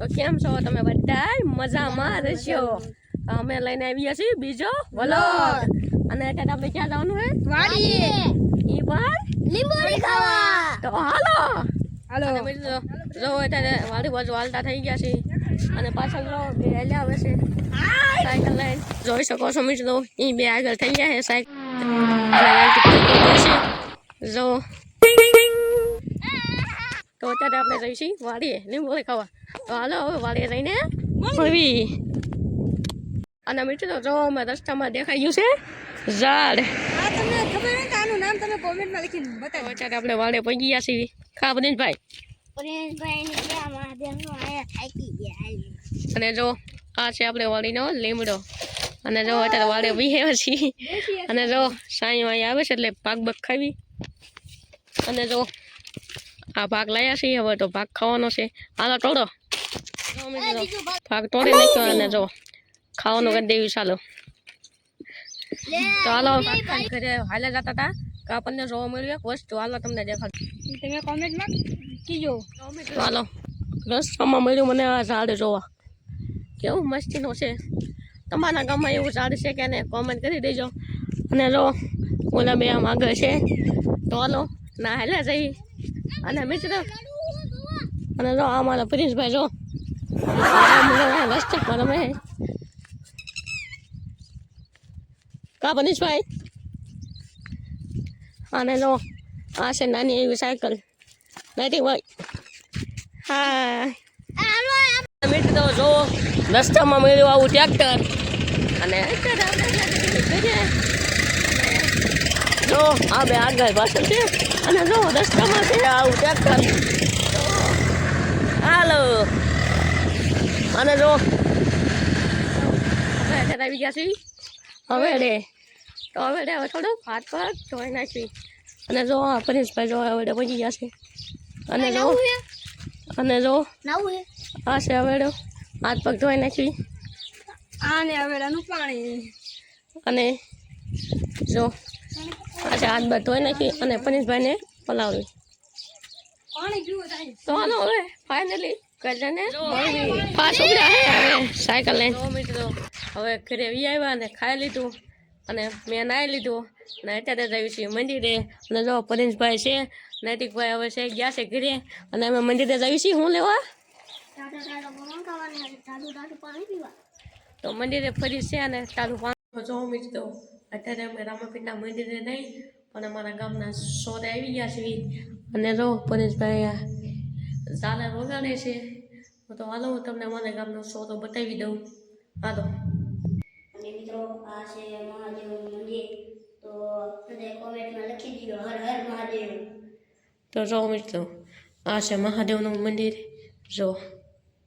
તો કેમ છો તમે બધા? મજામાં રહેશો? અમે લઈને આવ્યા છીએ બીજો વ્લોગ અને અત્યારે આપણે ક્યાં જવાનું છે? વાડીએ. ઈ પણ લીંબોડી ખાવા. તો હાલો અને મિત્રો જો અત્યારે વાડી બાજુ હાલતા થઈ ગયા છે અને પાછળ જો બે હેલ્યા આવે છે સાયકલ લઈને. જોઈ શકો છો મિત્રો ઈ બે આગળ થઈ ગયા છે સાયકલ જો. તો અત્યારે આપણે જઈશું વાડીએ લીંબોળી ખાવા. તો હાલો હવે વાડીએ જઈને મળવી. અને મિત્રો જો અમે રસ્તામાં દેખાઈ ગયું છે ઝાડ. તમને ખબર હોય તો આનું નામ તમે કોમેન્ટમાં લખીને બતાવો. અત્યારે આપણે વાડીએ પહોંચી ગયા છીએ. ખા પરેશભાઈ. અને જો આ છે આપણે વાડીનો લીમડો. અને જો અત્યારે વાડીએ બેહ્યા છીએ અને જો સાંઈ અહીં આવે છે એટલે પાક બક ખાવી. અને જો આ ભાગ લાયા છીએ હવે તો ભાગ ખાવાનો છે. હાલો તોડો. ભાગ તોડી નાખ્યો અને જો ખાવાનું કરી દેવી. ચાલો તો હાલો ઘરે હાલે જતા હતા કે આપણને જોવા મળ્યું એક વસ્તુ. હાલો તમને દેખાડ. તમે કોમેન્ટમાં કીજો. તો હાલો રસ્તામાં મળ્યું મને આ ઝાડ જોવા. કેવું મસ્તીનું છે. તમારા ગામમાં એવું ઝાડ છે કે ને કોમેન્ટ કરી દેજો. અને જો ઓલા બે આમ આગળ છે. તો હાલો ના હાલે જઈ. અને મિત્ર અને જો આ મારા પ્રિન્સભાઈ જો રસ્તા રમે કા પ્રિન્સભાઈ. અને જો આ છે નાની એવી સાયકલ નથી ભાઈ. હા મિત્રો જો રસ્તામાં મળ્યું આવું ટ્રેક્ટર. અને જો આ બે આગળ પાછળ છે અને જો રસ્તામાં છે આવું ટ્રેક્ટર. હાલો અને જો અત્યારે આવી ગયા છીએ હવે રે. તો હવે રે હવે થોડું હાથ પર ધોઈ નાખી. અને જો આ પરેશભાઈ જો હવે પહોંચી ગયા છે. અને જો આ છે હવે હાથ પગ ધોઈ નાખી. આને હવેડાનું પાણી. અને જો આ છે હાથ બાદ ધોઈ નાખી અને પરેશભાઈને પલાવી. તો હાલો હવે ફાઇનલી કરજને પાછું હવે સાયકલ લઈને મિત્રો હવે ઘરે વી આવ્યા અને ખાઈ લીધું અને મેં નાહી લીધું. અને અત્યારે જઈએ છીએ મંદિરે. અને જો પરેશભાઈ છે નૈતિકભાઈ હવે છે ગયા છે ઘરે અને અમે મંદિરે જઈએ છીએ. શું લેવા? તો મંદિરે ફરી છે અને ચાલુ પાણી. જો મિત્રો અત્યારે અમે રામાપીરના મંદિરે નહીં પણ અમારા ગામના સોરે આવી ગયા છે. અને જો પરેશભાઈ ઝાલર વગાડે છે. તો હાલો હું તમને અમારા ગામનો સોરો બતાવી દઉં. હાલો અને મિત્રો આ છે મહાદેવનું મંદિર. તો બધા કોમેન્ટમાં લખી દીધો હર હર મહાદેવ. તો જો મિત્રો આ છે મહાદેવનું મંદિર જો.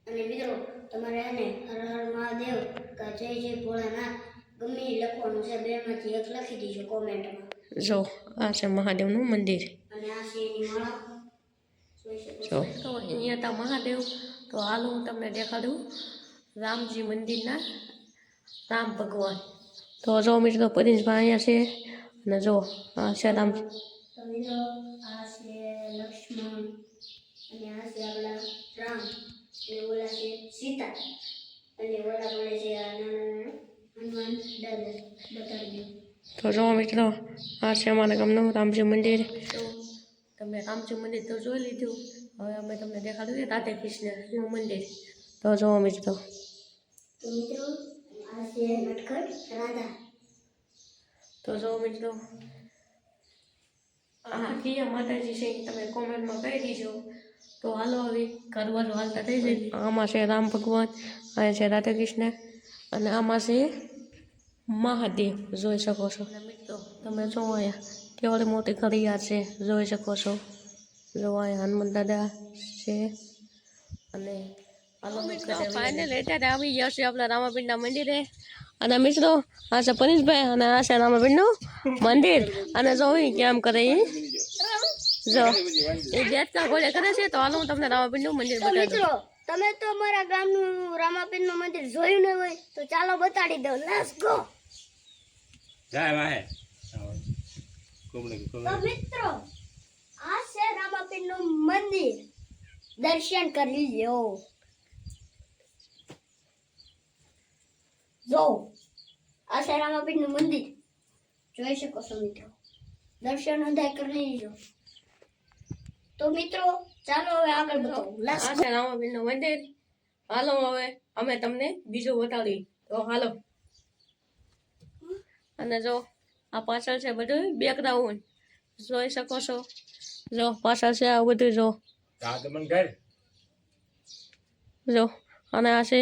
અને મિત્રો તમારે એને હર હર મહાદેવ કે જય જય ભોળાનાથ ગમે એ લખવાનું છે. બેમાંથી એક લખી દીજો કોમેન્ટમાં. જો આ છે મહાદેવનું મંદિર. અને આ છે એની માળા. જો તો અહીંયા હતા મહાદેવ. તો હાલ હું તમને દેખાડું રામજી મંદિરના રામ ભગવાન. તો જો મિત્રો પરેશભાઈ અહીંયા છે. અને જો આ છે રામ. તો મિત્રો આ છે લક્ષ્મણ અને આ છે આપણા રામ અને ઓલા છે સીતા અને ઓલા પડે છે આ નાના હનુમાન દાદા બતાવી દો. તો જો મિત્રો આ છે અમારા ગામનું રામજી મંદિર. તો તમે રામજી મંદિર તો જોઈ લીધું. હવે અમે તમને દેખાડ્યું રાધે કૃષ્ણનું મંદિર. તો જો મિત્રો તો મિત્રો આ છે નટખટ રાધા. તો જો મિત્રો આ કયા માતાજી છે તમે કોમેન્ટમાં કહી દીજો. તો હાલો હવે કરવાનું હાલતા થઈ જાય. આમાં છે રામ ભગવાન, અહીંયા છે રાધા કૃષ્ણ અને આમાં છે મહાદેવ જોઈ શકો છો. મિત્રો તમે જો અહીંયા કેવડી મોટી ઘડિયાળ છે જોઈ શકો છો. જો અહીંયા હનુમાન દાદા છે. અને ફાઇનલ અત્યારે આવી ગયા છે આપણા રામાપીરના મંદિરે. અને મિત્રો આ છે પરેશભાઈ અને આ છે રામાપીરનું મંદિર. અને જો કેમ કરે જો એ જેટલા ગોળે કરે છે. તો હાલ હું તમને રામાપીરનું મંદિર બતાવી દઉં. તમે તો અમારા ગામનું રામાપીરનું મંદિર જોયું ન હોય તો ચાલો બતાડી દઉં. Let's go. તો મિત્રો આ છે રામાપીરનું મંદિર. દર્શન કરી લ્યો. જો આ છે રામાપીરનું મંદિર, જોઈ શકો છો મિત્રો. દર્શન અદા કરી લેજો. તો મિત્રો ચાલો હવે આગળ બતાવું. આ છે રામાપીરનું મંદિર. હાલો હવે અમે તમને બીજું બતાવી. તો હાલો. અને જો આ પાછળ છે બધું બેકગ્રાઉન્ડ જોઈ શકો છો. જો પાછળ છે આ બધું જો જો. અને આ છે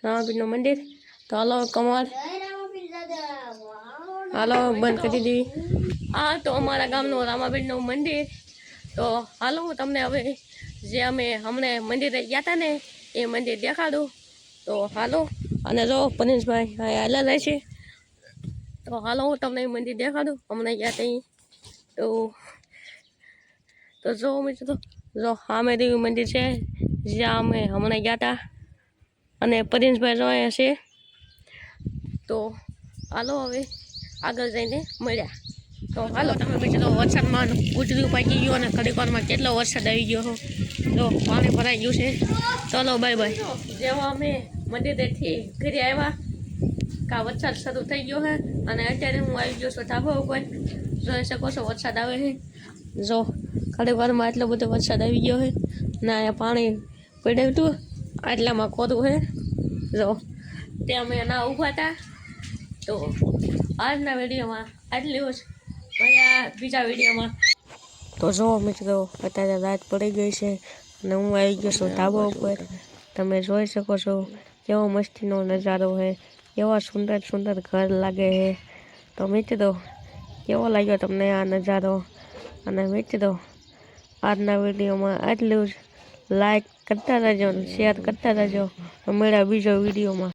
રામાપીરનું મંદિર. તો હાલો કમાલ, જય રામાપીર દાદા. વાહ. હાલો બંધ કરી દીધી. આ તો અમારા ગામનું રામાપીરનું મંદિર. તો હાલો હું તમને હવે જે અમે હમણે મંદિરે ગયા હતા ને એ મંદિર દેખાડું. તો હાલો. અને જો પરેશભાઈ હાલા રહે છે. તો હાલો હું તમને એ મંદિર દેખાડું હમણાં ગયા ત્યાં. તો જો મિત્રો, જો સામે દેવી મંદિર છે જ્યાં અમે હમણાં ગયા હતા. અને પરેશભાઈ જોયા છે. તો હાલો હવે આગળ જઈને મળ્યા. તો હાલો તમે મિત્રો વરસાદમાં ઉતર્યું પાકી ગયું અને ઘડીકવારમાં કેટલો વરસાદ આવી ગયો. તો પાણી ભરાઈ ગયું છે. ચલો બાય બાય. જેવા અમે મંદિરેથી ઘરે આવ્યા કા વરસાદ શરૂ થઈ ગયો છે. અને અત્યારે હું આવી ગયો છું ધાબા ઉપર. જોઈ શકો છો વરસાદ આવે છે. જો ઘડીકવારમાં એટલો બધો વરસાદ આવી ગયો છે. ના અહીંયા પાણી પડ્યું હતું આટલામાં કોરું છે. જો ત્યાં અમે ના ઊભા હતા. તો આજના વિડીયોમાં આટલી જ. મળ્યા બીજા વિડીયોમાં. તો જો મિત્રો અત્યારે રાત પડી ગઈ છે અને હું આવી ગયો છું ધાબા ઉપર. તમે જોઈ શકો છો કેવો મસ્તીનો નજારો છે, કેવા સુંદર સુંદર ઘર લાગે છે. તો મિત્રો કેવો લાગ્યો તમને આ નજારો? અને મિત્રો આજના વિડીયોમાં આટલું જ. લાઈક કરતા રહેજો, શેર કરતા રહેજો. મળ્યા બીજો વિડીયોમાં.